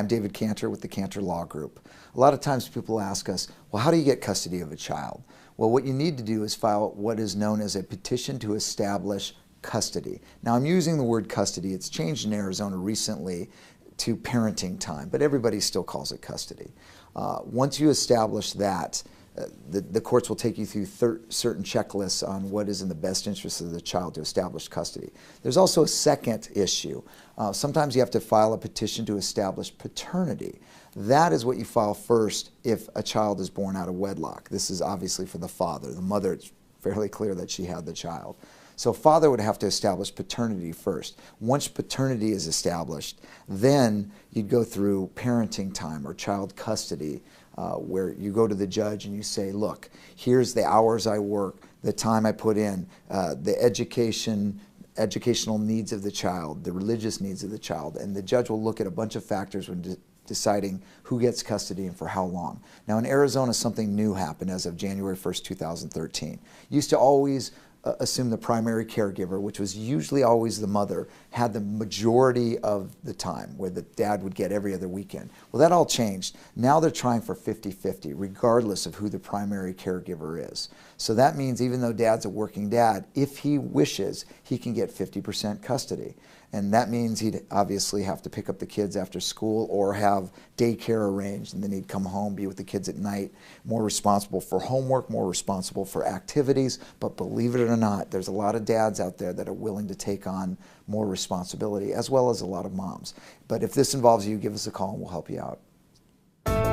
I'm David Cantor with the Cantor Law Group. A lot of times people ask us, well, how do you get custody of a child? Well, what you need to do is file what is known as a petition to establish custody. Now, I'm using the word custody. It's changed in Arizona recently to parenting time, but everybody still calls it custody. Once you establish that, the courts will take you through certain checklists on what is in the best interest of the child to establish custody. There's also a second issue. Sometimes you have to file a petition to establish paternity. That is what you file first if a child is born out of wedlock. This is obviously for the father. The mother, it's fairly clear that she had the child. So father would have to establish paternity first. Once paternity is established, then you'd go through parenting time or child custody, where you go to the judge and you say, look, here's the hours I work, the time I put in, the educational needs of the child, the religious needs of the child, and the judge will look at a bunch of factors when deciding who gets custody and for how long. Now in Arizona, something new happened as of January 1st, 2013. Used to always assume the primary caregiver, which was usually always the mother, had the majority of the time, where the dad would get every other weekend. Well, that all changed. Now they're trying for 50-50, regardless of who the primary caregiver is. So that means even though dad's a working dad, if he wishes, he can get 50% custody. And that means he'd obviously have to pick up the kids after school or have daycare arranged, and then he'd come home, be with the kids at night, more responsible for homework, more responsible for activities. But believe it or not, there's a lot of dads out there that are willing to take on more responsibility, as well as a lot of moms. But if this involves you, give us a call and we'll help you out.